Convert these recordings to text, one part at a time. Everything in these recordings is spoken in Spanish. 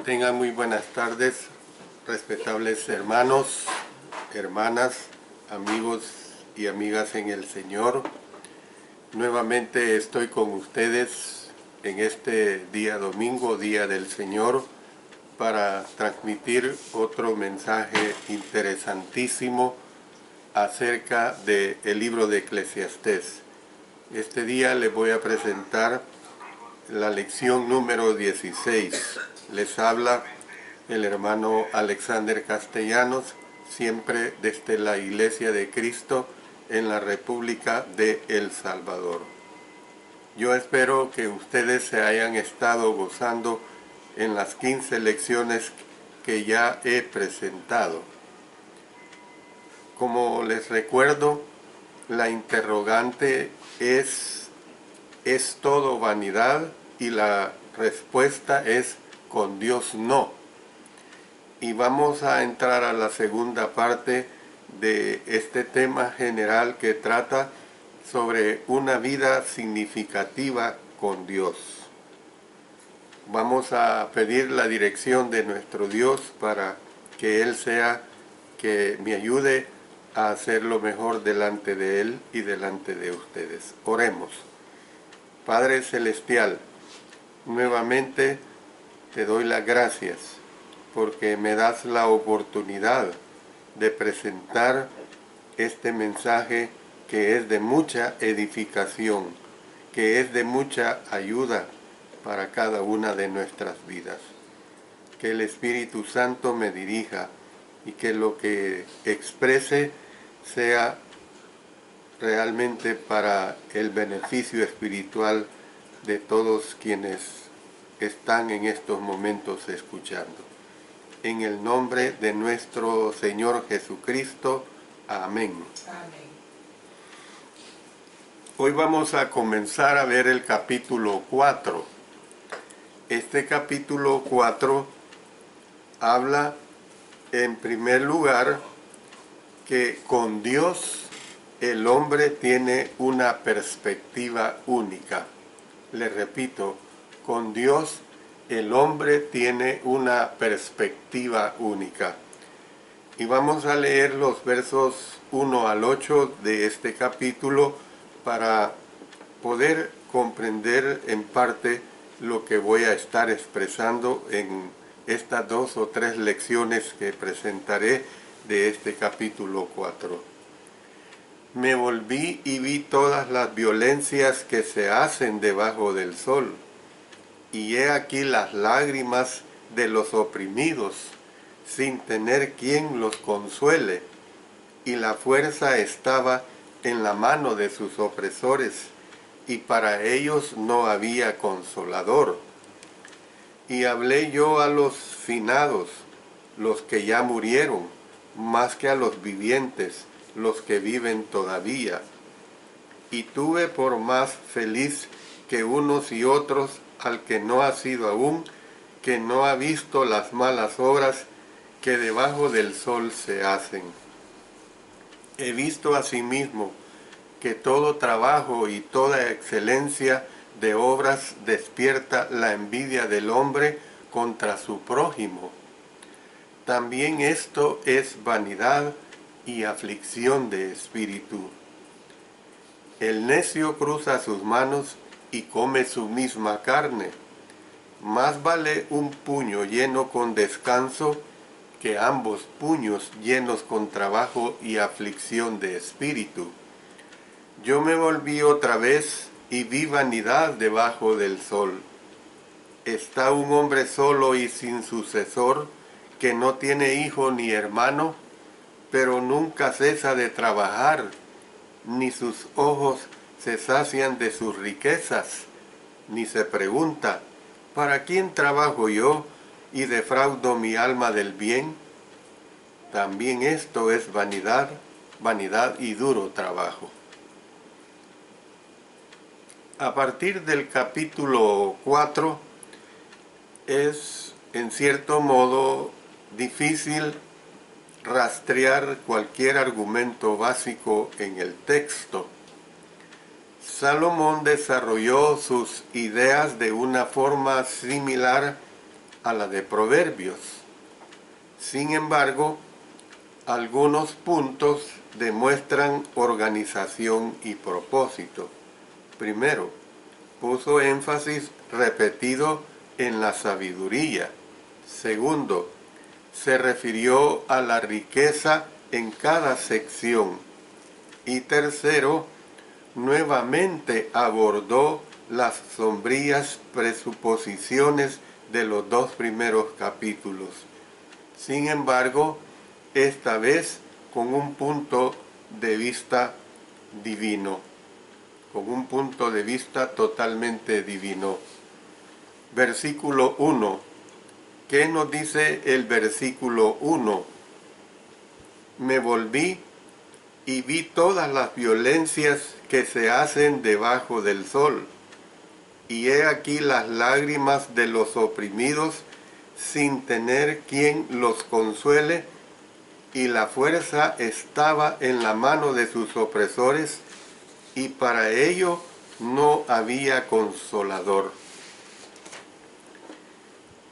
Tengan muy buenas tardes, respetables hermanos, hermanas, amigos y amigas en el Señor. Nuevamente estoy con ustedes en este día domingo, Día del Señor, para transmitir otro mensaje interesantísimo acerca del libro de Eclesiastés. Este día les voy a presentar la lección número 16. Les habla el hermano Alexander Castellanos, siempre desde la Iglesia de Cristo en la República de El Salvador. Yo espero que ustedes se hayan estado gozando en las 15 lecciones que ya he presentado. Como les recuerdo, la interrogante ¿es todo vanidad? Y la respuesta es con Dios no. Y vamos a entrar a la segunda parte de este tema general que trata sobre una vida significativa con Dios. Vamos a pedir la dirección de nuestro Dios para que Él sea que me ayude a hacerlo mejor delante de Él y delante de ustedes. Oremos. Padre Celestial, nuevamente te doy las gracias porque me das la oportunidad de presentar este mensaje que es de mucha edificación, que es de mucha ayuda para cada una de nuestras vidas. Que el Espíritu Santo me dirija y que lo que exprese sea realmente para el beneficio espiritual de todos quienes están en estos momentos escuchando. En el nombre de nuestro Señor Jesucristo. Amén. Amén. Hoy vamos a comenzar a ver el capítulo 4. Este capítulo 4 habla, en primer lugar, que con Dios el hombre tiene una perspectiva única. Le repito, con Dios el hombre tiene una perspectiva única. Y vamos a leer los versos 1 al 8 de este capítulo para poder comprender en parte lo que voy a estar expresando en estas 2 o 3 lecciones que presentaré de este capítulo 4. Me volví y vi todas las violencias que se hacen debajo del sol, y he aquí las lágrimas de los oprimidos, sin tener quien los consuele, y la fuerza estaba en la mano de sus opresores, y para ellos no había consolador. Y hablé yo a los finados, los que ya murieron, más que a los vivientes, los que viven todavía. Y tuve por más feliz que unos y otros al que no ha sido aún, que no ha visto las malas obras que debajo del sol se hacen. He visto asimismo que todo trabajo y toda excelencia de obras despierta la envidia del hombre contra su prójimo. También esto es vanidad y aflicción de espíritu. El necio cruza sus manos y come su misma carne. Más vale un puño lleno con descanso que ambos puños llenos con trabajo y aflicción de espíritu. Yo me volví otra vez y vi vanidad debajo del sol. ¿Está un hombre solo y sin sucesor, que no tiene hijo ni hermano, pero nunca cesa de trabajar, ni sus ojos se sacian de sus riquezas, ni se pregunta, ¿para quién trabajo yo y defraudo mi alma del bien? También esto es vanidad, vanidad y duro trabajo. A partir del capítulo 4 es, en cierto modo, difícil rastrear cualquier argumento básico en el texto. Salomón desarrolló sus ideas de una forma similar a la de Proverbios. Sin embargo, algunos puntos demuestran organización y propósito. Primero, puso énfasis repetido en la sabiduría. Segundo, se refirió a la riqueza en cada sección. Y tercero, nuevamente abordó las sombrías presuposiciones de los dos primeros capítulos. Sin embargo, esta vez con un punto de vista divino, con un punto de vista totalmente divino. Versículo 1. ¿Qué nos dice el versículo 1? Me volví y vi todas las violencias que se hacen debajo del sol, y he aquí las lágrimas de los oprimidos sin tener quien los consuele, y la fuerza estaba en la mano de sus opresores, y para ello no había consolador.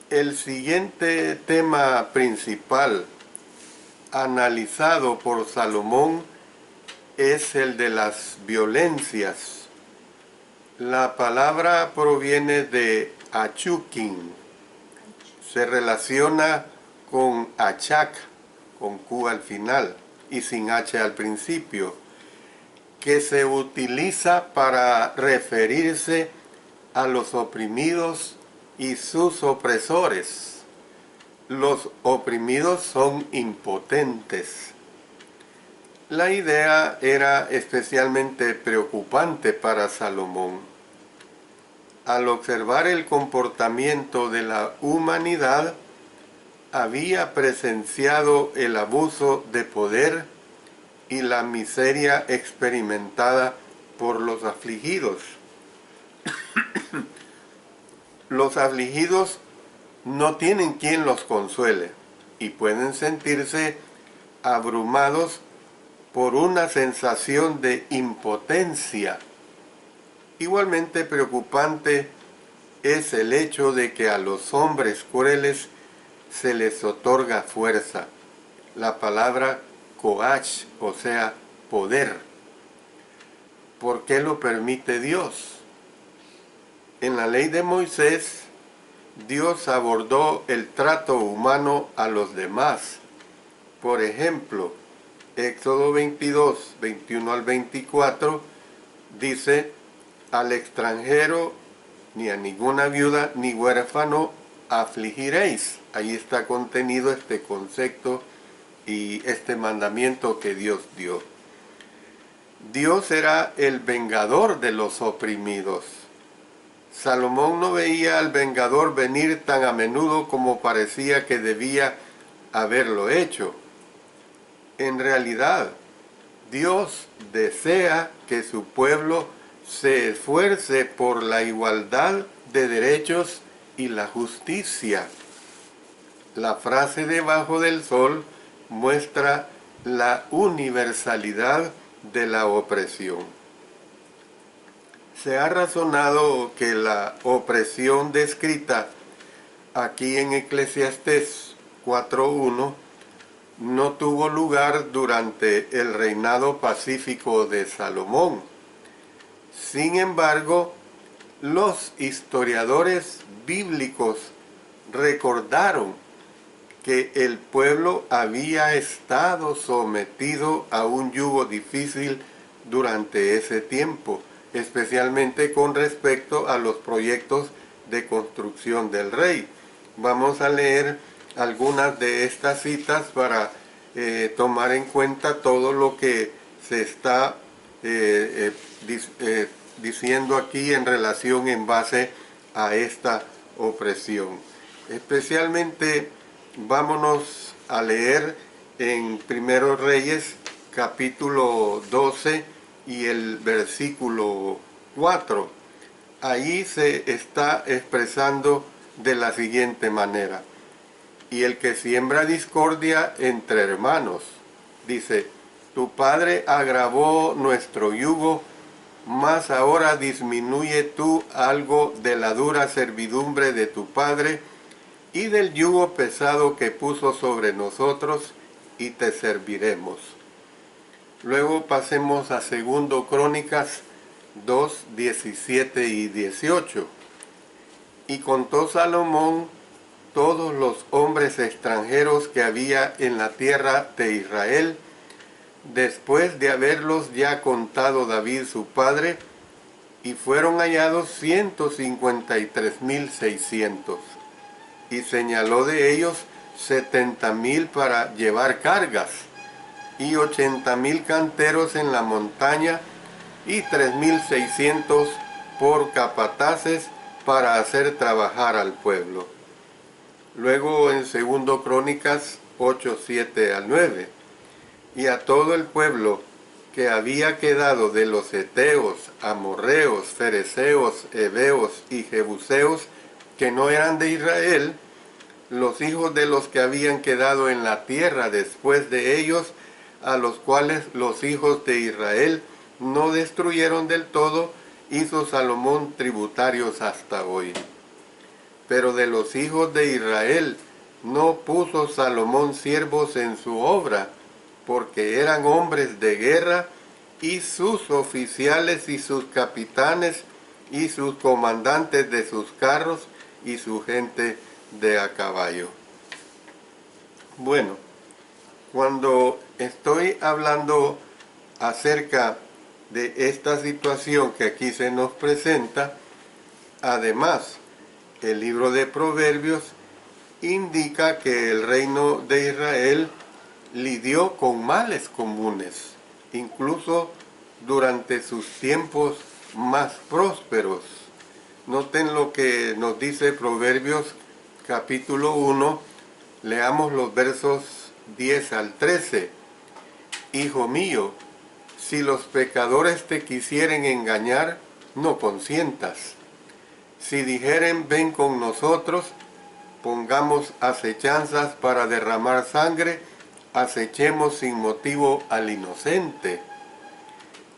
El siguiente tema principal analizado por Salomón es el de las violencias. La palabra proviene de achukin, se relaciona con achak, con Q al final y sin H al principio, que se utiliza para referirse a los oprimidos y sus opresores. Los oprimidos son impotentes. La idea era especialmente preocupante para Salomón. Al observar el comportamiento de la humanidad, había presenciado el abuso de poder y la miseria experimentada por los afligidos. Los afligidos no tienen quien los consuele y pueden sentirse abrumados por una sensación de impotencia. Igualmente preocupante es el hecho de que a los hombres crueles se les otorga fuerza. La palabra coach, o sea, poder. ¿Por qué lo permite Dios? En la ley de Moisés, Dios abordó el trato humano a los demás. Por ejemplo, Éxodo 22, 21 al 24, dice, al extranjero, ni a ninguna viuda, ni huérfano afligiréis. Ahí está contenido este concepto y este mandamiento que Dios dio. Dios era el vengador de los oprimidos. Salomón no veía al vengador venir tan a menudo como parecía que debía haberlo hecho. En realidad, Dios desea que su pueblo se esfuerce por la igualdad de derechos y la justicia. La frase debajo del sol muestra la universalidad de la opresión. Se ha razonado que la opresión descrita aquí en Eclesiastés 4.1 no tuvo lugar durante el reinado pacífico de Salomón. Sin embargo, los historiadores bíblicos recordaron que el pueblo había estado sometido a un yugo difícil durante ese tiempo, especialmente con respecto a los proyectos de construcción del rey. Vamos a leer algunas de estas citas para tomar en cuenta todo lo que se está diciendo aquí en relación en base a esta opresión. Especialmente vámonos a leer en Primero Reyes capítulo 12 y el versículo 4. Ahí se está expresando de la siguiente manera. Y el que siembra discordia entre hermanos, dice, tu padre agravó nuestro yugo mas ahora disminuye tú algo de la dura servidumbre de tu padre y del yugo pesado que puso sobre nosotros, y te serviremos. Luego pasemos a 2 Crónicas 2, 17 y 18. Y contó Salomón todos los hombres extranjeros que había en la tierra de Israel, después de haberlos ya contado David su padre, y fueron hallados 153,600. Y señaló de ellos 70,000 para llevar cargas, y 80,000 canteros en la montaña, y 3,600 por capataces para hacer trabajar al pueblo. Luego en 2 Crónicas 8, 7 al 9. Y a todo el pueblo que había quedado de los heteos, amorreos, fereceos, heveos y jebuseos, que no eran de Israel, los hijos de los que habían quedado en la tierra después de ellos, a los cuales los hijos de Israel no destruyeron del todo, hizo Salomón tributarios hasta hoy. Pero de los hijos de Israel no puso Salomón siervos en su obra, porque eran hombres de guerra, y sus oficiales y sus capitanes y sus comandantes de sus carros y su gente de a caballo. Bueno, cuando estoy hablando acerca de esta situación que aquí se nos presenta, además, el libro de Proverbios indica que el reino de Israel lidió con males comunes, incluso durante sus tiempos más prósperos. Noten lo que nos dice Proverbios capítulo 1, leamos los versos 10 al 13. Hijo mío, si los pecadores te quisieren engañar, no consientas. Si dijeren, ven con nosotros, pongamos acechanzas para derramar sangre, acechemos sin motivo al inocente.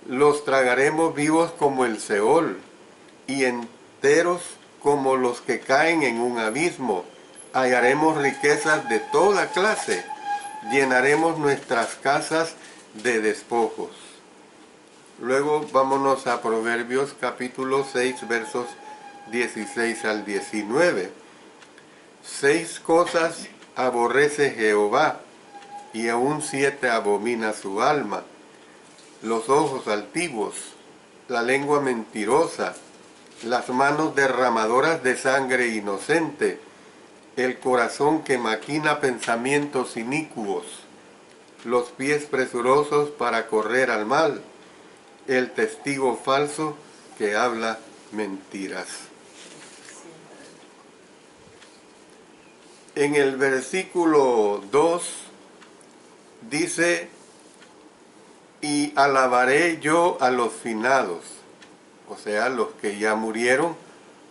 Los tragaremos vivos como el Seol, y enteros como los que caen en un abismo. Hallaremos riquezas de toda clase, llenaremos nuestras casas de despojos. Luego vámonos a Proverbios capítulo 6, versos 16 al 19. 6 cosas aborrece Jehová, y aún 7 abomina su alma: los ojos altivos, la lengua mentirosa, las manos derramadoras de sangre inocente, el corazón que maquina pensamientos inicuos, los pies presurosos para correr al mal, el testigo falso que habla mentiras. En el versículo 2 dice: y alabaré yo a los finados, o sea, los que ya murieron,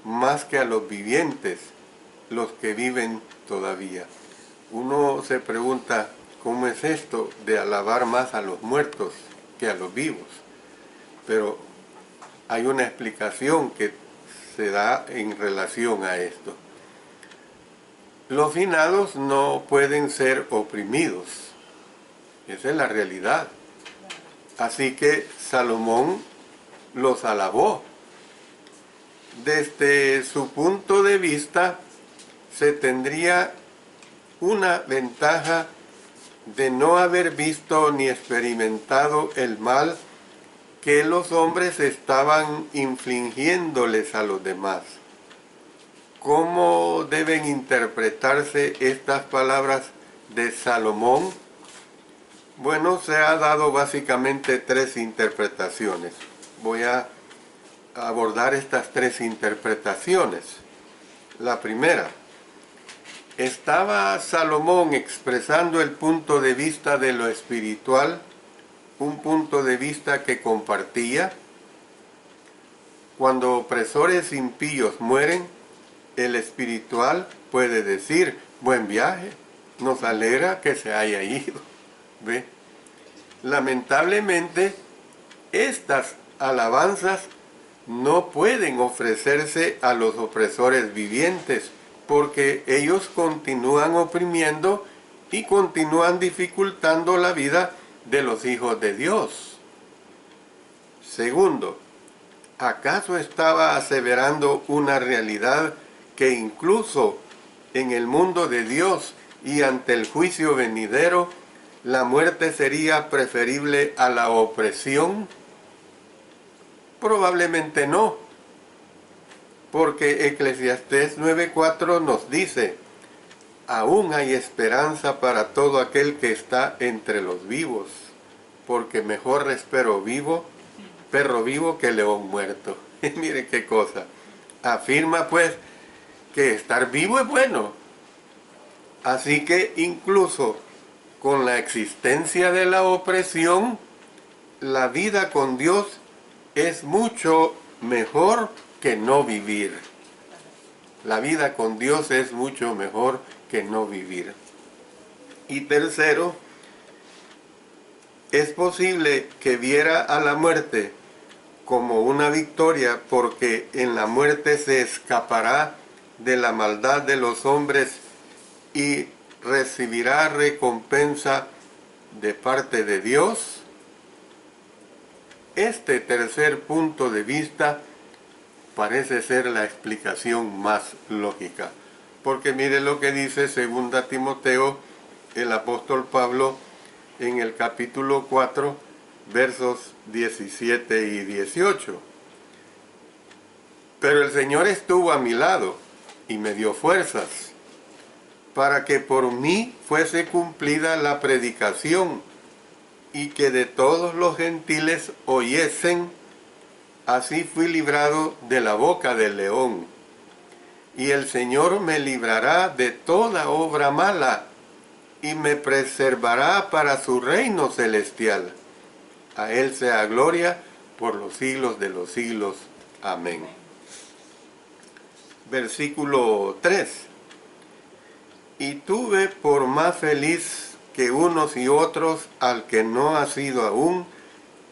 más que a los vivientes, los que viven todavía. Uno se pregunta, ¿cómo es esto de alabar más a los muertos que a los vivos? Pero hay una explicación que se da en relación a esto. Los finados no pueden ser oprimidos. Esa es la realidad. Así que Salomón los alabó. Desde su punto de vista, se tendría una ventaja de no haber visto ni experimentado el mal que los hombres estaban infligiéndoles a los demás. ¿Cómo deben interpretarse estas palabras de Salomón? Bueno, se ha dado básicamente 3 interpretaciones. Voy a abordar estas 3 interpretaciones. La primera: ¿estaba Salomón expresando el punto de vista de lo espiritual, un punto de vista que compartía? Cuando opresores impíos mueren, el espiritual puede decir: buen viaje, nos alegra que se haya ido. ¿Ve? Lamentablemente, estas alabanzas no pueden ofrecerse a los opresores vivientes, porque ellos continúan oprimiendo y continúan dificultando la vida de los hijos de Dios. Segundo, ¿acaso estaba aseverando una realidad que incluso en el mundo de Dios y ante el juicio venidero, la muerte sería preferible a la opresión? Probablemente no, porque Eclesiastés 9:4 nos dice: aún hay esperanza para todo aquel que está entre los vivos, porque mejor es perro vivo que león muerto. Mire qué cosa. Afirma pues que estar vivo es bueno. Así que incluso con la existencia de la opresión, la vida con Dios es mucho mejor que no vivir. La vida con Dios es mucho mejor que no vivir. Y tercero, es posible que viera a la muerte como una victoria, porque en la muerte se escapará de la maldad de los hombres y recibirá recompensa de parte de Dios. Este tercer punto de vista parece ser la explicación más lógica, porque mire lo que dice 2 Timoteo, el apóstol Pablo, en el capítulo 4, versos 17 y 18. Pero el Señor estuvo a mi lado y me dio fuerzas para que por mí fuese cumplida la predicación y que de todos los gentiles oyesen. Así fui librado de la boca del león. Y el Señor me librará de toda obra mala y me preservará para su reino celestial. A Él sea gloria por los siglos de los siglos. Amén. Versículo 3. Y tuve por más feliz que unos y otros al que no ha sido aún,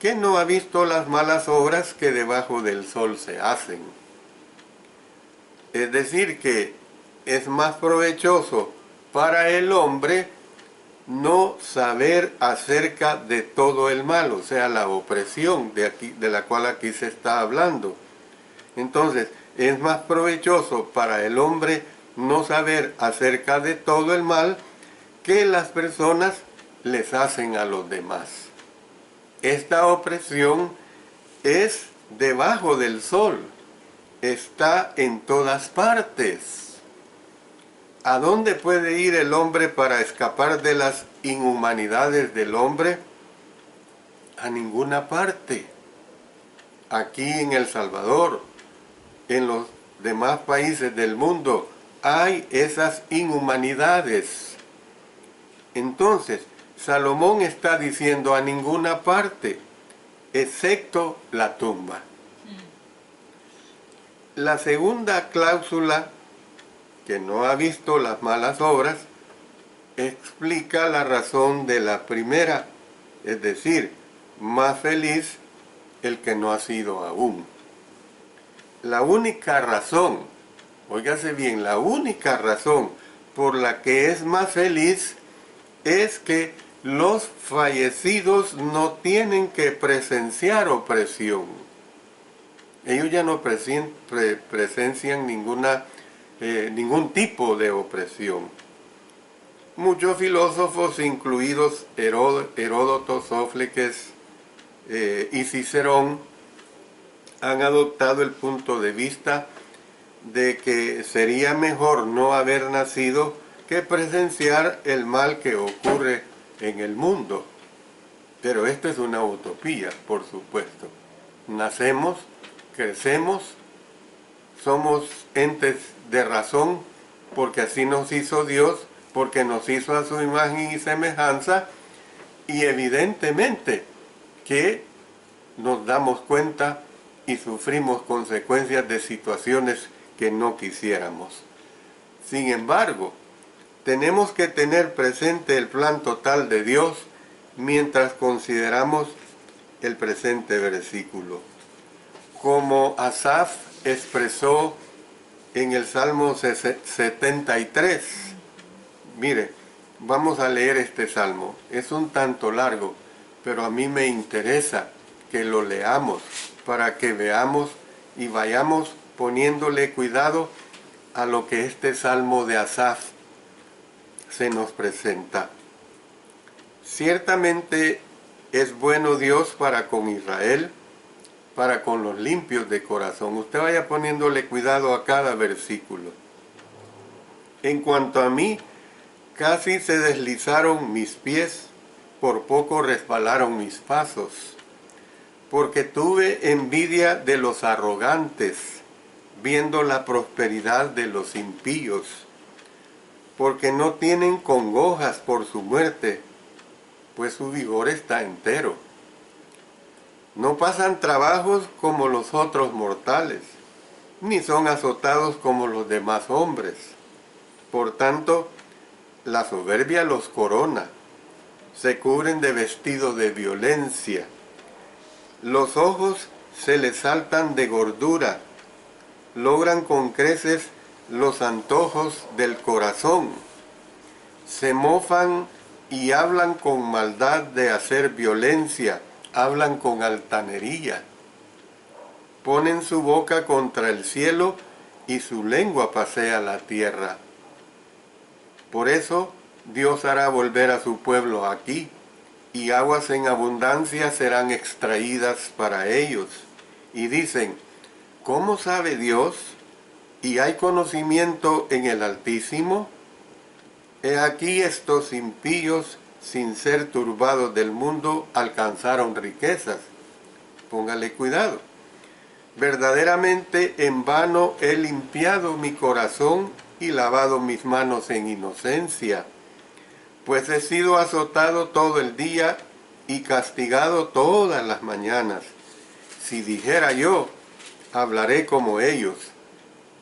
que no ha visto las malas obras que debajo del sol se hacen. Es decir, que es más provechoso para el hombre no saber acerca de todo el mal, o sea, la opresión de la cual aquí se está hablando. Entonces, es más provechoso para el hombre no saber acerca de todo el mal que las personas les hacen a los demás. Esta opresión es debajo del sol, está en todas partes. ¿A dónde puede ir el hombre para escapar de las inhumanidades del hombre? A ninguna parte. Aquí en El Salvador, en los demás países del mundo, hay esas inhumanidades. Entonces, Salomón está diciendo a ninguna parte, excepto la tumba. La segunda cláusula, que no ha visto las malas obras, explica la razón de la primera, es decir, más feliz el que no ha sido aún. La única razón, óigase bien, la única razón por la que es más feliz es que los fallecidos no tienen que presenciar opresión. Ellos ya no presencian ningún tipo de opresión. Muchos filósofos, incluidos Heródoto, Sófocles y Cicerón, han adoptado el punto de vista de que sería mejor no haber nacido que presenciar el mal que ocurre en el mundo. Pero esto es una utopía, por supuesto. Nacemos, crecemos, somos entes de razón, porque así nos hizo Dios, porque nos hizo a su imagen y semejanza, y evidentemente que nos damos cuenta y sufrimos consecuencias de situaciones que no quisiéramos. Sin embargo, tenemos que tener presente el plan total de Dios mientras consideramos el presente versículo. como Asaf expresó en el Salmo 73. Mire, vamos a leer este salmo. Es un tanto largo, pero a mí me interesa que lo leamos para que veamos y vayamos poniéndole cuidado a lo que este salmo de Asaf se nos presenta. Ciertamente es bueno Dios para con Israel, para con los limpios de corazón. Usted vaya poniéndole cuidado a cada versículo. En cuanto a mí, casi se deslizaron mis pies, por poco resbalaron mis pasos, porque tuve envidia de los arrogantes, viendo la prosperidad de los impíos, porque no tienen congojas por su muerte, pues su vigor está entero. No pasan trabajos como los otros mortales, ni son azotados como los demás hombres. Por tanto, la soberbia los corona, se cubren de vestido de violencia. Los ojos se les saltan de gordura, logran con creces los antojos del corazón. Se mofan y hablan con maldad de hacer violencia, hablan con altanería. Ponen su boca contra el cielo y su lengua pasea la tierra. Por eso Dios hará volver a su pueblo aquí, y aguas en abundancia serán extraídas para ellos. Y dicen, ¿cómo sabe Dios? ¿Y hay conocimiento en el Altísimo? He aquí estos impíos, sin ser turbados del mundo, alcanzaron riquezas. Póngale cuidado. Verdaderamente en vano he limpiado mi corazón y lavado mis manos en inocencia, pues he sido azotado todo el día y castigado todas las mañanas. Si dijera yo, hablaré como ellos.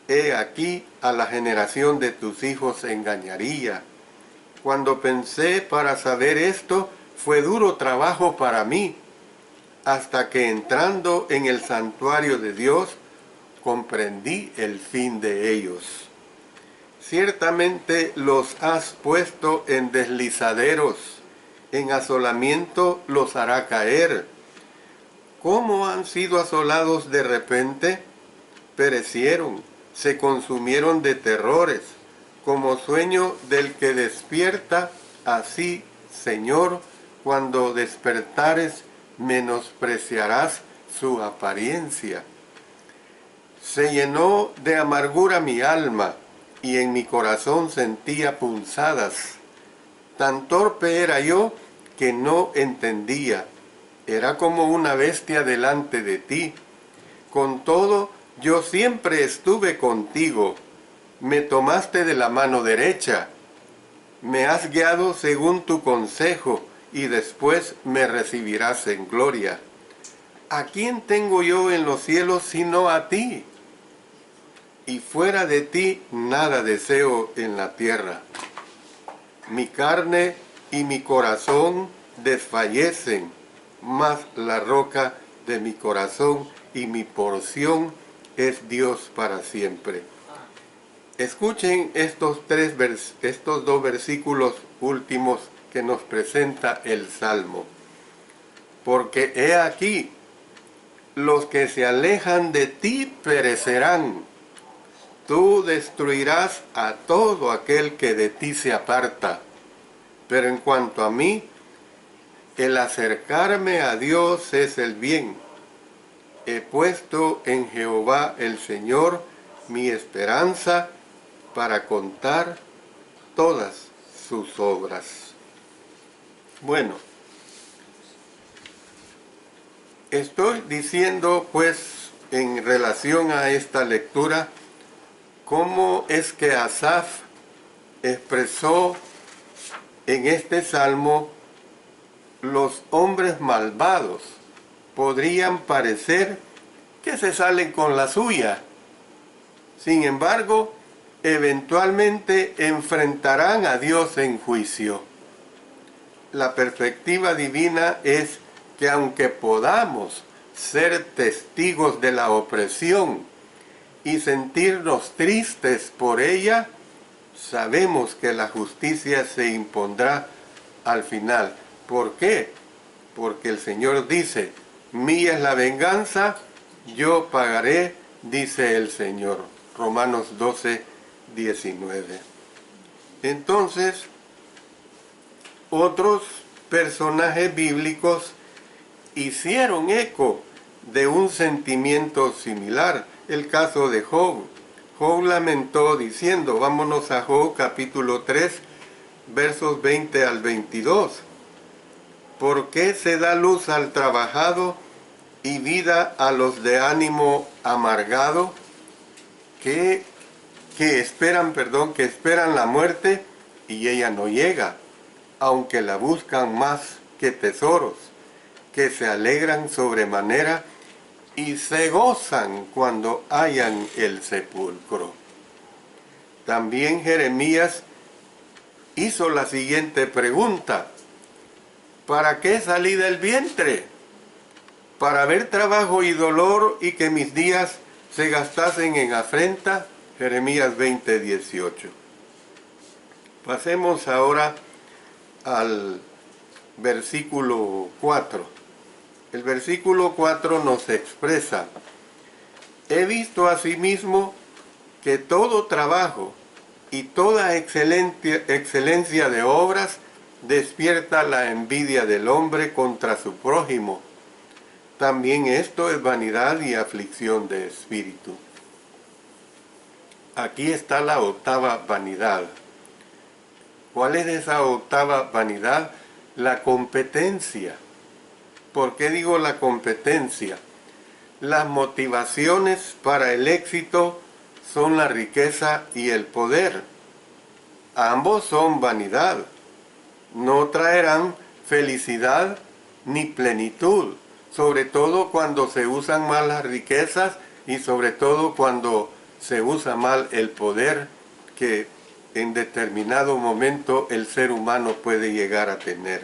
He aquí a la generación de tus hijos engañaría. Cuando pensé para saber esto, fue duro trabajo para mí, hasta que entrando en el santuario de Dios, comprendí el fin de ellos. Ciertamente los has puesto en deslizaderos, en asolamiento los hará caer. ¿Cómo han sido asolados de repente? Perecieron, se consumieron de terrores, como sueño del que despierta, así, Señor, cuando despertares, menospreciarás su apariencia. Se llenó de amargura mi alma, y en mi corazón sentía punzadas. Tan torpe era yo que no entendía. Era como una bestia delante de ti. Con todo, yo siempre estuve contigo. Me tomaste de la mano derecha. Me has guiado según tu consejo, y después me recibirás en gloria. ¿A quién tengo yo en los cielos sino a ti? Y fuera de ti nada deseo en la tierra. Mi carne y mi corazón desfallecen, mas la roca de mi corazón y mi porción es Dios para siempre. Escuchen estos dos versículos últimos que nos presenta el Salmo. Porque he aquí, los que se alejan de ti perecerán. Tú destruirás a todo aquel que de ti se aparta. Pero en cuanto a mí, el acercarme a Dios es el bien. He puesto en Jehová el Señor mi esperanza para contar todas sus obras. Bueno, estoy diciendo pues en relación a esta lectura, cómo es que Asaf expresó en este salmo los hombres malvados. Podrían parecer que se salen con la suya. Sin embargo, eventualmente enfrentarán a Dios en juicio. La perspectiva divina es que aunque podamos ser testigos de la opresión y sentirnos tristes por ella, sabemos que la justicia se impondrá al final. ¿Por qué? Porque el Señor dice, mía es la venganza, yo pagaré, dice el Señor. Romanos 12, 19. Entonces, otros personajes bíblicos hicieron eco de un sentimiento similar. El caso de Job. Job lamentó diciendo, vámonos a Job capítulo 3, versos 20 al 22. ¿Por qué se da luz al trabajado y vida a los de ánimo amargado? Que esperan la muerte y ella no llega, aunque la buscan más que tesoros, que se alegran sobremanera y se gozan cuando hallan el sepulcro. También Jeremías hizo la siguiente pregunta: ¿para qué salí del vientre? ¿Para ver trabajo y dolor y que mis días se gastasen en afrenta? Jeremías 20, 18. Pasemos ahora al versículo 4. El versículo 4 nos expresa: he visto asimismo que todo trabajo y toda excelencia de obras despierta la envidia del hombre contra su prójimo. También esto es vanidad y aflicción de espíritu. Aquí está la octava vanidad. ¿Cuál es esa octava vanidad? La competencia. ¿Por qué digo la competencia? Las motivaciones para el éxito son la riqueza y el poder. Ambos son vanidad. No traerán felicidad ni plenitud, sobre todo cuando se usan mal las riquezas y sobre todo cuando se usa mal el poder que en determinado momento el ser humano puede llegar a tener.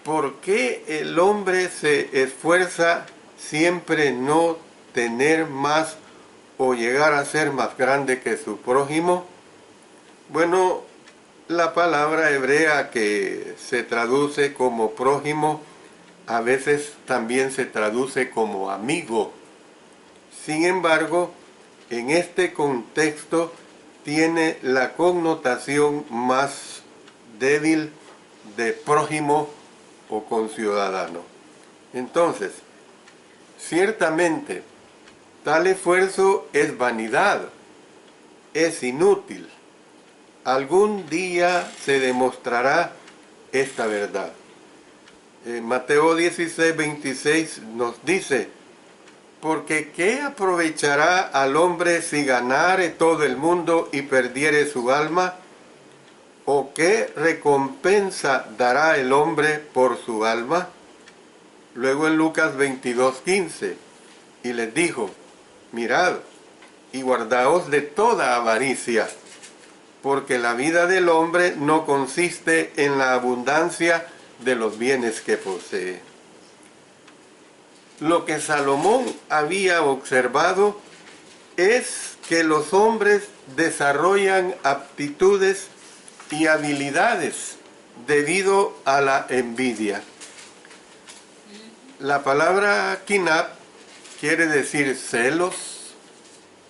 ¿Por qué el hombre se esfuerza siempre en no tener más o llegar a ser más grande que su prójimo? Bueno, la palabra hebrea que se traduce como prójimo a veces también se traduce como amigo. Sin embargo, en este contexto tiene la connotación más débil de prójimo o conciudadano. Entonces, ciertamente, tal esfuerzo es vanidad, es inútil. Algún día se demostrará esta verdad. Mateo 16, 26 nos dice: porque ¿qué aprovechará al hombre si ganare todo el mundo y perdiere su alma? ¿O qué recompensa dará el hombre por su alma? Luego en Lucas 22, 15, y les dijo: mirad y guardaos de toda avaricia, porque la vida del hombre no consiste en la abundancia de los bienes que posee. Lo que Salomón había observado es que los hombres desarrollan aptitudes y habilidades debido a la envidia. La palabra kinab quiere decir celos,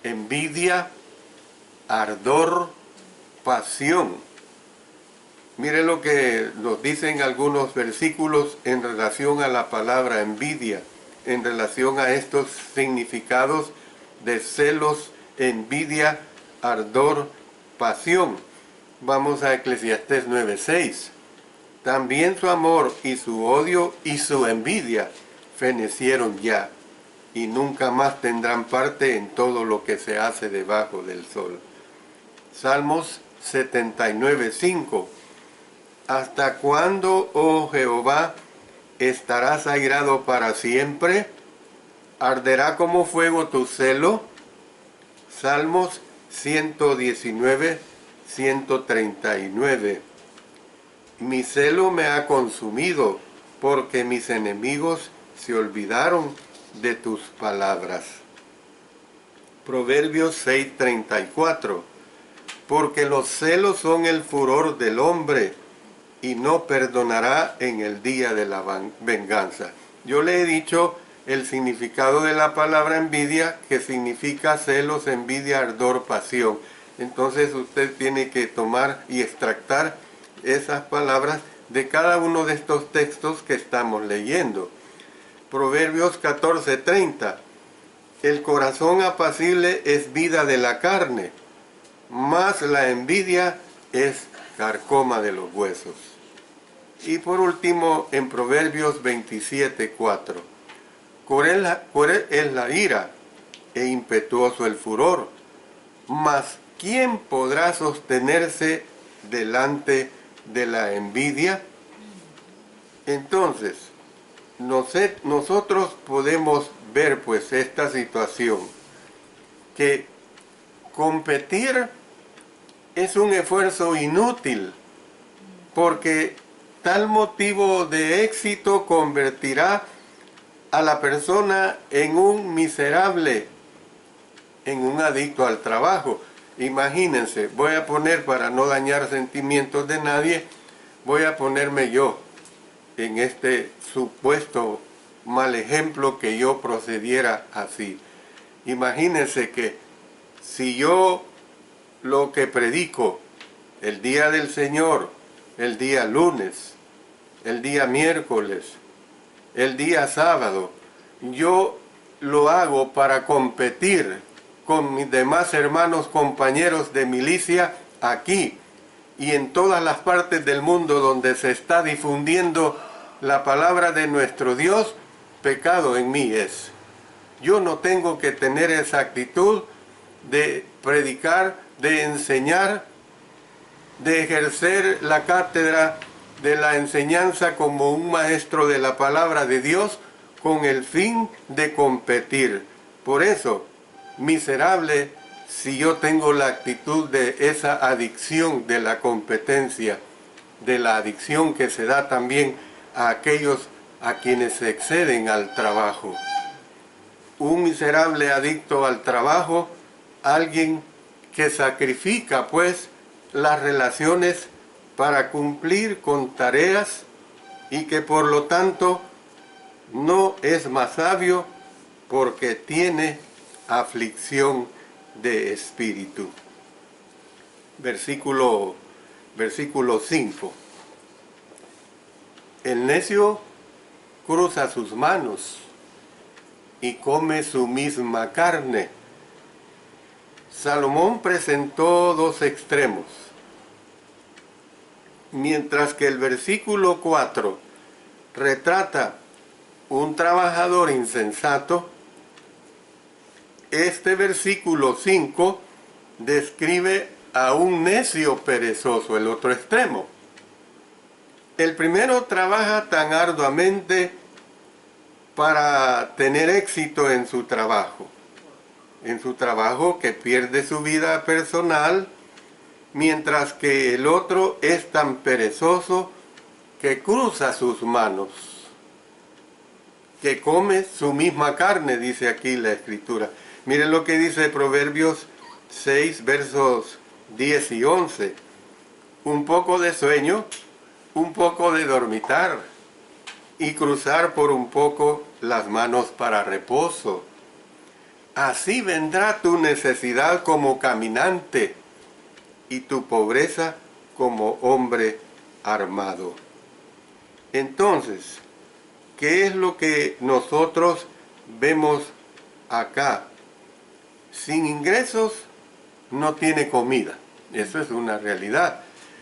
envidia, ardor, pasión. Mire lo que nos dicen algunos versículos en relación a la palabra envidia, en relación a estos significados de celos, envidia, ardor, pasión. Vamos a Eclesiastés 9:6. También su amor y su odio y su envidia fenecieron ya, y nunca más tendrán parte en todo lo que se hace debajo del sol. Salmos 79:5. ¿Hasta cuándo, oh Jehová, estarás airado para siempre? ¿Arderá como fuego tu celo? Salmos 119, 139. Mi celo me ha consumido, porque mis enemigos se olvidaron de tus palabras. Proverbios 6:34. Porque los celos son el furor del hombre, y no perdonará en el día de la venganza. Yo le he dicho el significado de la palabra envidia, que significa celos, envidia, ardor, pasión. Entonces usted tiene que tomar y extractar esas palabras de cada uno de estos textos que estamos leyendo. Proverbios 14:30. El corazón apacible es vida de la carne, mas la envidia es carcoma de los huesos. Y por último, en Proverbios 27:4. Cruel es la ira e impetuoso el furor, mas ¿quién podrá sostenerse delante de la envidia? Entonces, nosotros podemos ver pues esta situación, que competir es un esfuerzo inútil, porque tal motivo de éxito convertirá a la persona en un miserable, en un adicto al trabajo. Imagínense, voy a poner, para no dañar sentimientos de nadie, voy a ponerme yo en este supuesto mal ejemplo, que yo procediera así. Imagínense que si yo lo que predico el día del Señor, el día lunes, el día miércoles, el día sábado, yo lo hago para competir con mis demás hermanos compañeros de milicia aquí y en todas las partes del mundo donde se está difundiendo la palabra de nuestro Dios, pecado en mí es. Yo no tengo que tener esa actitud de predicar, de enseñar, de ejercer la cátedra de la enseñanza como un maestro de la palabra de Dios, con el fin de competir. Por eso, miserable si yo tengo la actitud de esa adicción de la competencia, de la adicción que se da también a aquellos a quienes se exceden al trabajo. Un miserable adicto al trabajo, alguien que sacrifica pues las relaciones para cumplir con tareas y que por lo tanto no es más sabio porque tiene aflicción de espíritu. Versículo 5. El necio cruza sus manos y come su misma carne. Salomón presentó dos extremos. Mientras que el versículo 4 retrata un trabajador insensato, este versículo 5 describe a un necio perezoso, el otro extremo. El primero trabaja tan arduamente para tener éxito en su trabajo que pierde su vida personal, mientras que el otro es tan perezoso que cruza sus manos, que come su misma carne, dice aquí la Escritura. Miren lo que dice Proverbios 6, versos 10 y 11. Un poco de sueño, un poco de dormitar, y cruzar por un poco las manos para reposo. Así vendrá tu necesidad como caminante, y tu pobreza como hombre armado. Entonces, ¿qué es lo que nosotros vemos acá? Sin ingresos no tiene comida. Eso es una realidad.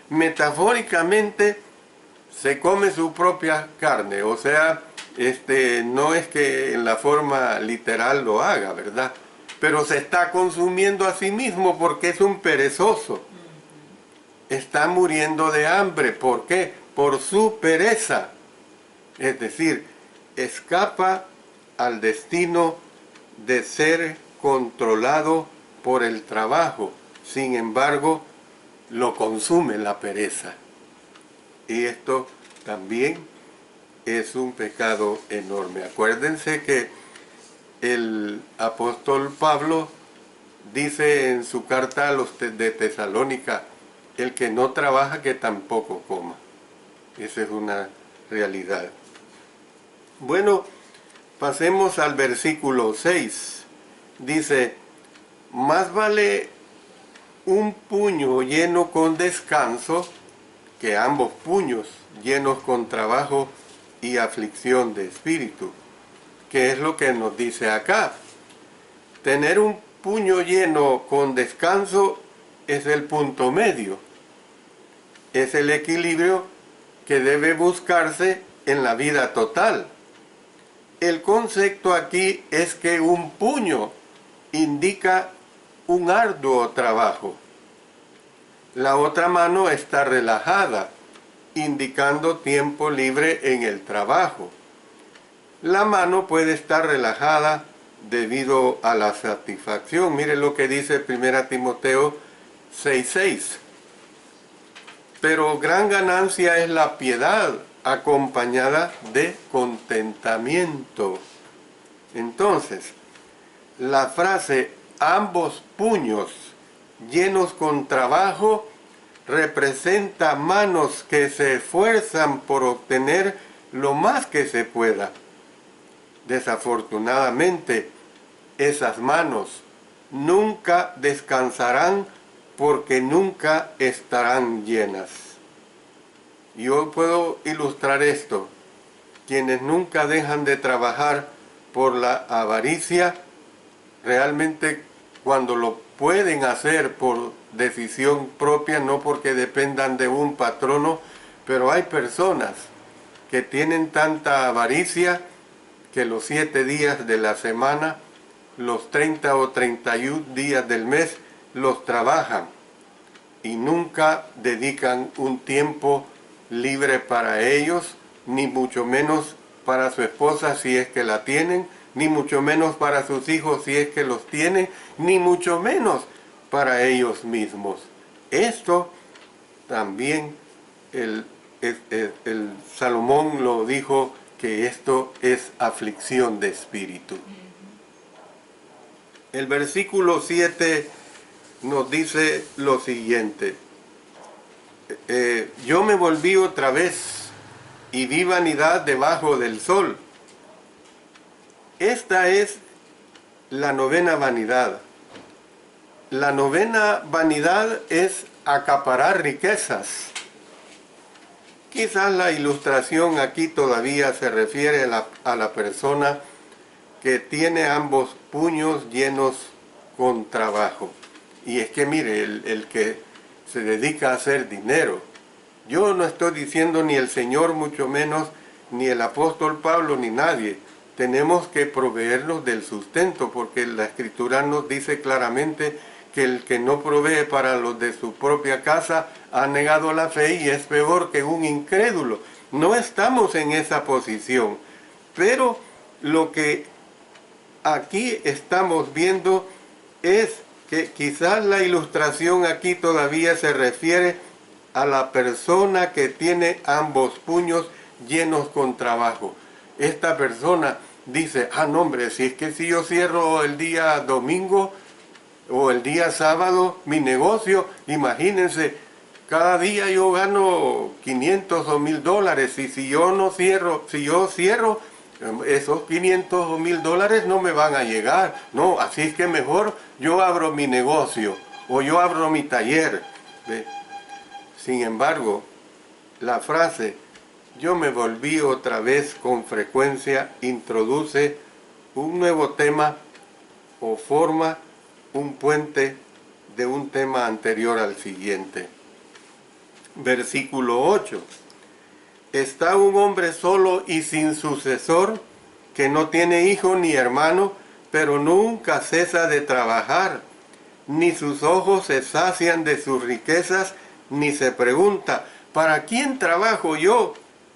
Metafóricamente se come su propia carne, o sea, no es que en la forma literal lo haga, ¿verdad? Pero se está consumiendo a sí mismo porque es un perezoso. Está muriendo de hambre. ¿Por qué? Por su pereza. Es decir, escapa al destino de ser controlado por el trabajo. Sin embargo, lo consume la pereza. Y esto también es un pecado enorme. Acuérdense que el apóstol Pablo dice en su carta a los de Tesalónica, el que no trabaja que tampoco coma. Esa es una realidad. Bueno, pasemos al versículo 6. Dice, más vale un puño lleno con descanso que ambos puños llenos con trabajo y aflicción de espíritu. ¿Qué es lo que nos dice acá? Tener un puño lleno con descanso es el punto medio. Es el equilibrio que debe buscarse en la vida total. El concepto aquí es que un puño indica un arduo trabajo. La otra mano está relajada, indicando tiempo libre en el trabajo. La mano puede estar relajada debido a la satisfacción. Mire lo que dice 1 Timoteo 6:6. Pero gran ganancia es la piedad acompañada de contentamiento. Entonces, la frase ambos puños llenos con trabajo representa manos que se esfuerzan por obtener lo más que se pueda. Desafortunadamente, esas manos nunca descansarán porque nunca estarán llenas. Yo puedo ilustrar esto. Quienes nunca dejan de trabajar por la avaricia, realmente cuando lo pueden hacer por decisión propia, no porque dependan de un patrono, pero hay personas que tienen tanta avaricia que los 7 días de la semana, los 30 o 31 días del mes, los trabajan y nunca dedican un tiempo libre para ellos, ni mucho menos para su esposa si es que la tienen, ni mucho menos para sus hijos si es que los tienen, ni mucho menos para ellos mismos. Esto también el Salomón lo dijo, que esto es aflicción de espíritu. El versículo 7 nos dice lo siguiente. Yo me volví otra vez y vi vanidad debajo del sol. Esta es la novena vanidad. La novena vanidad es acaparar riquezas. Quizás la ilustración aquí todavía se refiere a la persona que tiene ambos puños llenos con trabajo. Y es que mire, el que se dedica a hacer dinero. Yo no estoy diciendo ni el Señor, mucho menos, ni el apóstol Pablo, ni nadie. Tenemos que proveernos del sustento, porque la Escritura nos dice claramente que el que no provee para los de su propia casa ha negado la fe y es peor que un incrédulo. No estamos en esa posición, pero lo que aquí estamos viendo es que quizás la ilustración aquí todavía se refiere a la persona que tiene ambos puños llenos con trabajo. Esta persona dice, no hombre, si es que si yo cierro el día domingo o el día sábado mi negocio, imagínense, cada día yo gano 500 o 1000 dólares y si yo cierro, esos 500 o 1000 dólares no me van a llegar. No, así es que mejor yo abro mi negocio o yo abro mi taller. ¿Ve? Sin embargo, la frase yo me volví otra vez con frecuencia introduce un nuevo tema o forma un puente de un tema anterior al siguiente. Versículo 8. Está un hombre solo y sin sucesor, que no tiene hijo ni hermano, pero nunca cesa de trabajar, ni sus ojos se sacian de sus riquezas, ni se pregunta, ¿para quién trabajo yo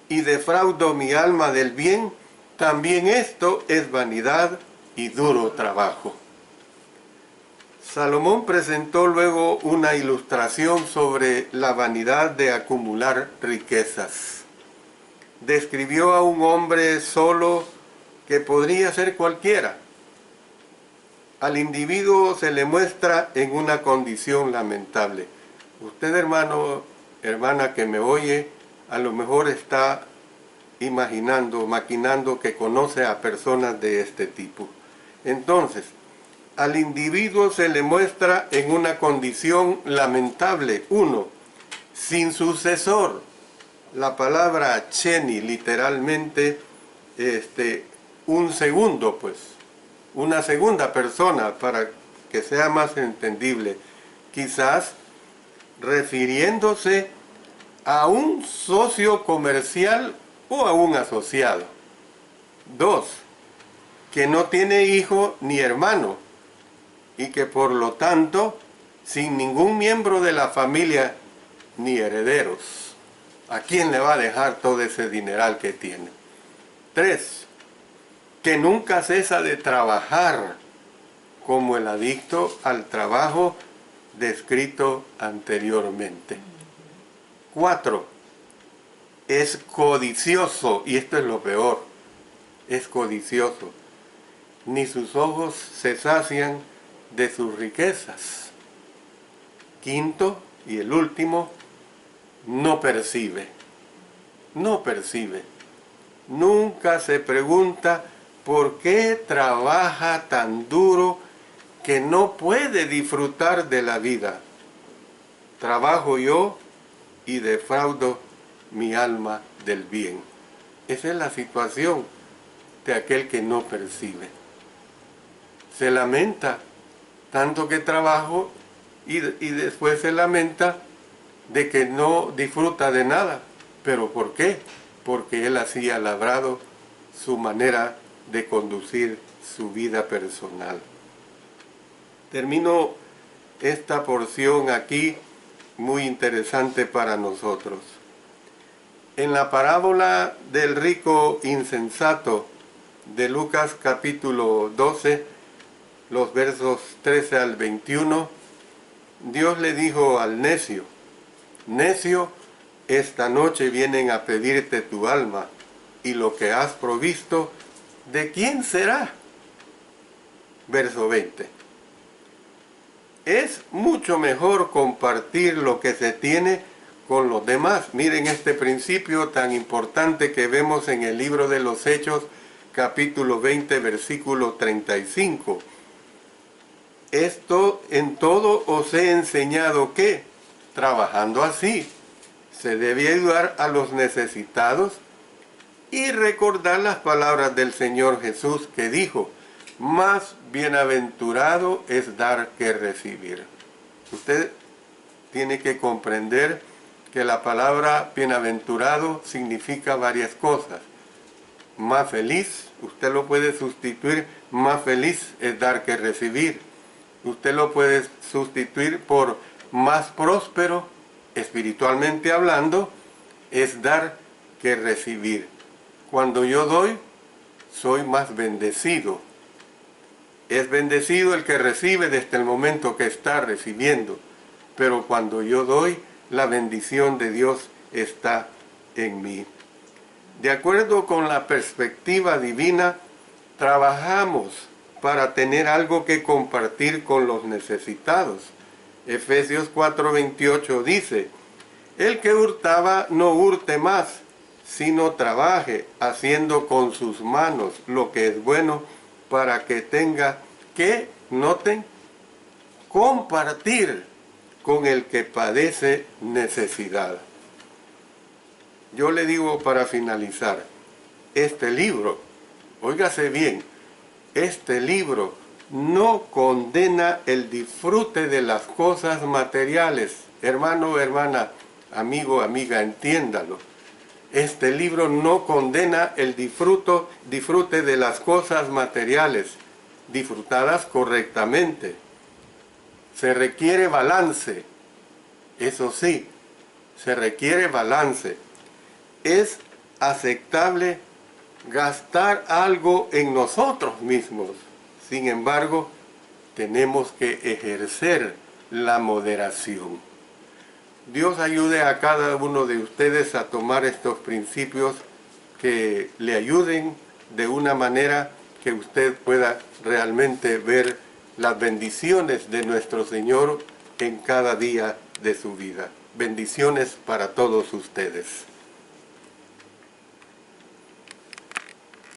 y defraudo mi alma del bien? También esto es vanidad y duro trabajo. Salomón presentó luego una ilustración sobre la vanidad de acumular riquezas. describió a un hombre solo que podría ser cualquiera. Al individuo se le muestra en una condición lamentable. Usted, hermano, hermana que me oye, a lo mejor está imaginando, maquinando que conoce a personas de este tipo. Entonces, al individuo se le muestra en una condición lamentable. Uno, sin sucesor. La palabra cheni, literalmente, un segundo, pues, una segunda persona, para que sea más entendible. Quizás refiriéndose a un socio comercial o a un asociado. Dos, que no tiene hijo ni hermano y que por lo tanto, sin ningún miembro de la familia ni herederos. ¿A quién le va a dejar todo ese dineral que tiene? Tres, que nunca cesa de trabajar, como el adicto al trabajo descrito anteriormente. 4. Es codicioso, y esto es lo peor, es codicioso. Ni sus ojos se sacian de sus riquezas. 5. Y el último, no percibe. No percibe. Nunca se pregunta por qué trabaja tan duro que no puede disfrutar de la vida. Trabajo yo y defraudo mi alma del bien. Esa es la situación de aquel que no percibe. Se lamenta tanto que trabajo y después se lamenta de que no disfruta de nada. ¿Pero por qué? Porque él así ha labrado su manera de conducir su vida personal. Termino esta porción aquí, muy interesante para nosotros. En la parábola del rico insensato de Lucas capítulo 12, los versos 13 al 21, Dios le dijo al necio: necio, esta noche vienen a pedirte tu alma, y lo que has provisto, ¿de quién será? Verso 20. Es mucho mejor compartir lo que se tiene con los demás. Miren este principio tan importante que vemos en el libro de los Hechos, capítulo 20, versículo 35. Esto en todo os he enseñado que, trabajando así, se debe ayudar a los necesitados y recordar las palabras del Señor Jesús que dijo: más bienaventurado es dar que recibir. Usted tiene que comprender que la palabra bienaventurado significa varias cosas. Más feliz, usted lo puede sustituir, más feliz es dar que recibir. Usted lo puede sustituir por más próspero, espiritualmente hablando, es dar que recibir. Cuando yo doy, soy más bendecido. Es bendecido el que recibe desde el momento que está recibiendo. Pero cuando yo doy, la bendición de Dios está en mí. De acuerdo con la perspectiva divina, trabajamos para tener algo que compartir con los necesitados. Efesios 4:28 dice: el que hurtaba no hurte más, sino trabaje haciendo con sus manos lo que es bueno, para que tenga que, noten, compartir con el que padece necesidad. Yo le digo para finalizar, este libro, óigase bien, este libro no condena el disfrute de las cosas materiales. Hermano, hermana, amigo, amiga, entiéndalo. Este libro no condena el disfrute de las cosas materiales, disfrutadas correctamente. Se requiere balance, eso sí, se requiere balance. Es aceptable gastar algo en nosotros mismos. Sin embargo, tenemos que ejercer la moderación. Dios ayude a cada uno de ustedes a tomar estos principios que le ayuden de una manera que usted pueda realmente ver las bendiciones de nuestro Señor en cada día de su vida. Bendiciones para todos ustedes.